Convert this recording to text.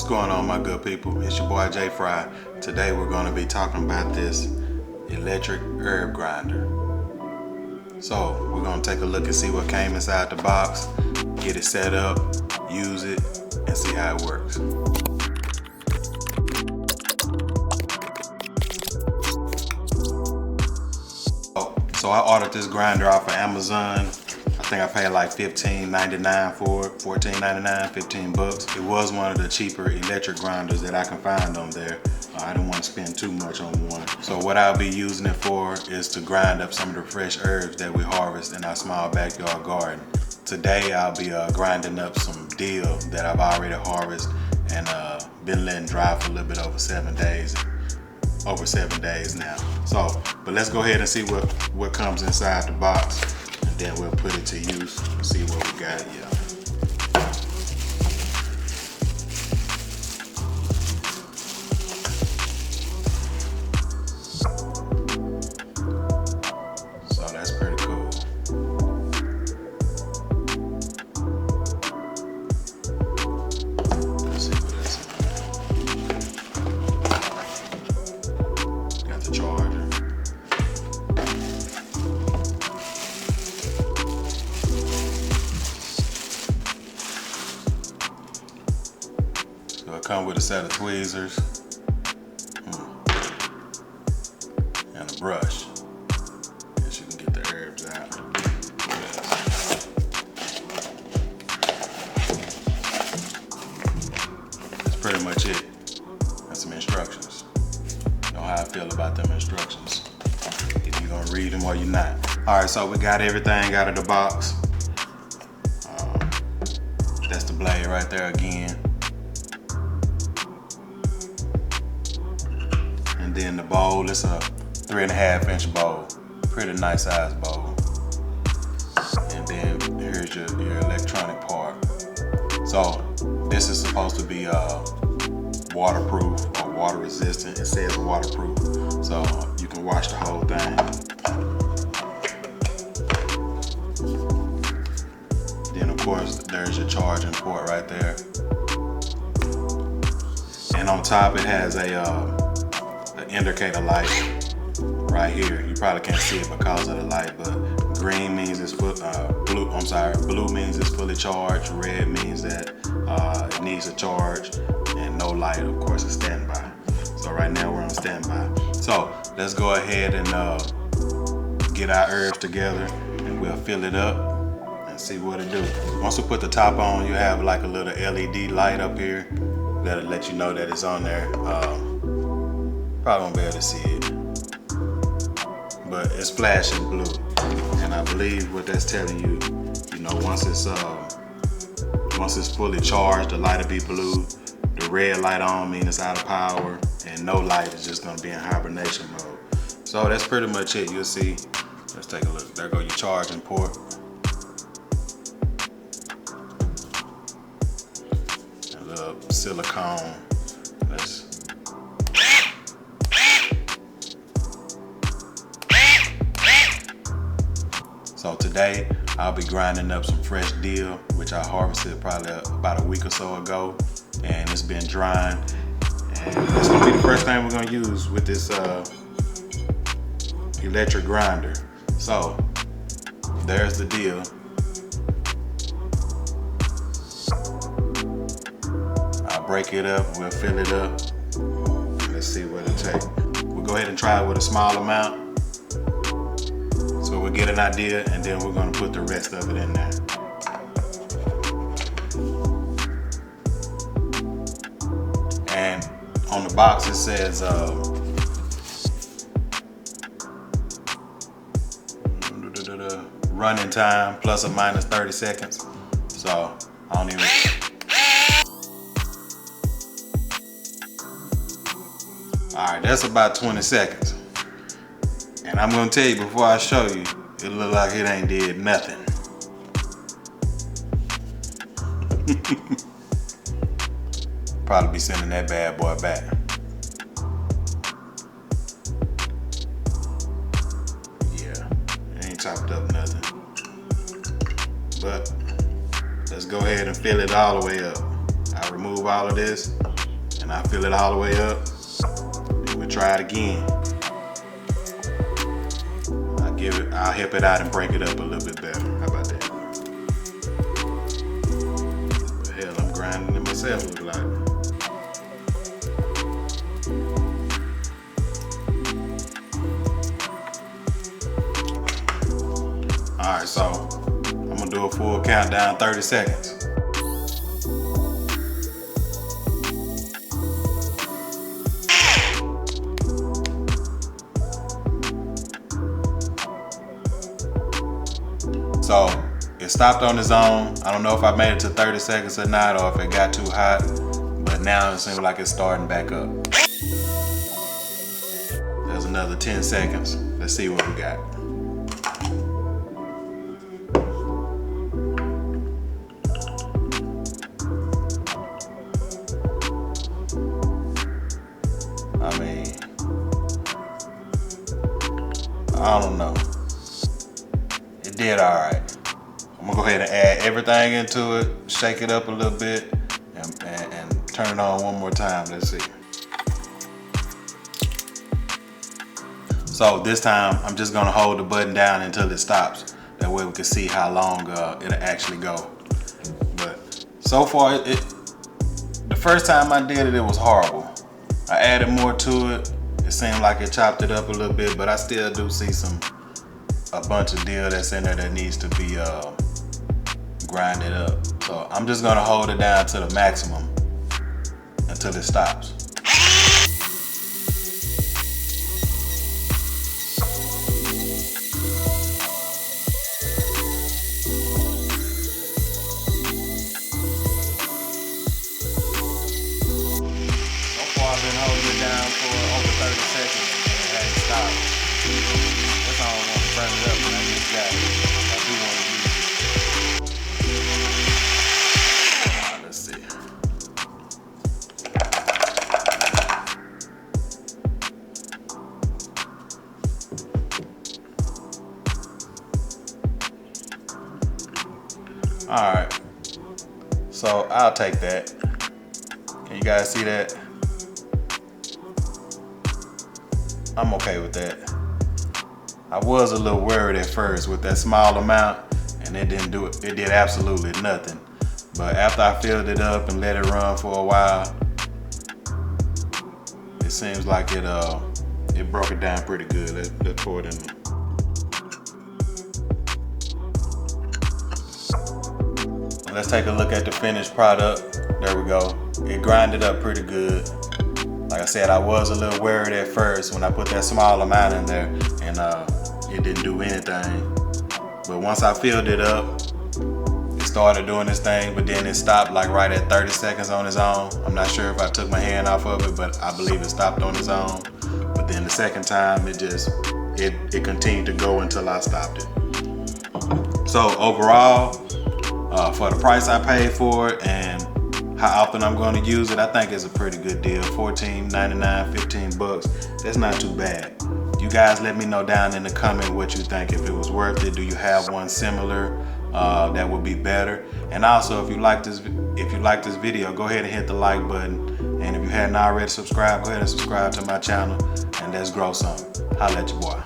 What's going on, my good people? It's your boy Jay Fry. Today we're going to be talking about this electric herb grinder. So we're going to take a look and see what came inside the box, get it set up, use it, and see how it works. So I ordered this grinder off of Amazon. I think I paid like $15.99 for it, $14.99, 15 bucks. It was one of the cheaper electric grinders that I can find on there. I didn't want to spend too much on one. So what I'll be using it for is to grind up some of the fresh herbs that we harvest in our small backyard garden. Today I'll be grinding up some dill that I've already harvested and been letting dry for a little bit over 7 days. Over 7 days now. So, but let's go ahead and see what comes inside the box, and then we'll put it to use and see what we got here. So that's pretty cool. Let's see what that's in. Got the charger. So it comes with a set of tweezers and a brush. Guess you can get the herbs out. That's pretty much it. And some instructions. You know how I feel about them instructions. If you're gonna read them or you're not. All right, so we got everything out of the box. That's the blade right there again. And then the bowl, it's a 3.5 inch bowl. Pretty nice size bowl. And then here's your electronic part. So this is supposed to be waterproof or water resistant. It says waterproof, so you can wash the whole thing. Then of course there's your charging port right there. And on top it has an indicator light right here. You probably can't see it because of the light, but green means it's blue means it's fully charged. Red means that it needs a charge, and no light, of course, is standby. So right now we're on standby. So let's go ahead and get our herbs together, and we'll fill it up and see what it do. Once we put the top on, you have like a little LED light up here that'll let you know that it's on there. Probably won't be able to see it, but it's flashing blue, and I believe what that's telling you, you know, once it's fully charged, the light will be blue. The red light on means it's out of power, and no light is just gonna be in hibernation mode. So that's pretty much it. You'll see. Let's take a look. There go your charging port. A little silicone. So today I'll be grinding up some fresh dill, which I harvested probably about a week or so ago, and it's been drying. And it's gonna be the first thing we're gonna use with this electric grinder. So there's the dill. I'll break it up, we'll fill it up. Let's see what it takes. We'll go ahead and try it with a small amount, so we'll get an idea, and then we're gonna put the rest of it in there. And on the box it says running time plus or minus 30 seconds. So I don't even. All right, that's about 20 seconds. And I'm gonna tell you before I show you, it look like it ain't did nothing. Probably be sending that bad boy back. Yeah, it ain't chopped up nothing. But let's go ahead and fill it all the way up. I remove all of this and I fill it all the way up, then we'll try it again. I'll help it out and break it up a little bit better. How about that? What the hell, I'm grinding it myself, look like. Alright, so I'm gonna do a full countdown, 30 seconds. So it stopped on its own. I don't know if I made it to 30 seconds or not, or if it got too hot, but now it seems like it's starting back up. There's another 10 seconds. Let's see what we got. I mean, I don't know. It did all right. I'm gonna go ahead and add everything into it, shake it up a little bit, and turn it on one more time. Let's see. So this time, I'm just gonna hold the button down until it stops. That way we can see how long it'll actually go. But so far, the first time I did it, it was horrible. I added more to it. It seemed like it chopped it up a little bit, but I still do see a bunch of deal that's in there that needs to be grinded up. So I'm just gonna hold it down to the maximum until it stops. So far I've been holding it down for over 30 seconds and it hasn't stopped. That's all I want to burn it up when I just got it. I do want to use it. Let's see. All right. So I'll take that. Can you guys see that? I'm okay with that. I was a little worried at first with that small amount, and it didn't do it. It did absolutely nothing. But after I filled it up and let it run for a while, it seems like it broke it down pretty good. Let's pour it in there. Let's take a look at the finished product. There we go. It grinded up pretty good. Like I said, I was a little worried at first when I put that small amount in there and it didn't do anything. But once I filled it up, it started doing this thing, but then it stopped like right at 30 seconds on its own. I'm not sure if I took my hand off of it, but I believe it stopped on its own. But then the second time, it continued to go until I stopped it. So overall, for the price I paid for it and how often I'm going to use it, I think it's a pretty good deal. $14.99, 15 bucks. That's not too bad. You guys let me know down in the comment what you think, if it was worth it. Do you have one similar that would be better? And also, if you like this video, go ahead and hit the like button. And if you hadn't already subscribed, go ahead and subscribe to my channel, and let's grow some. Holla at your boy.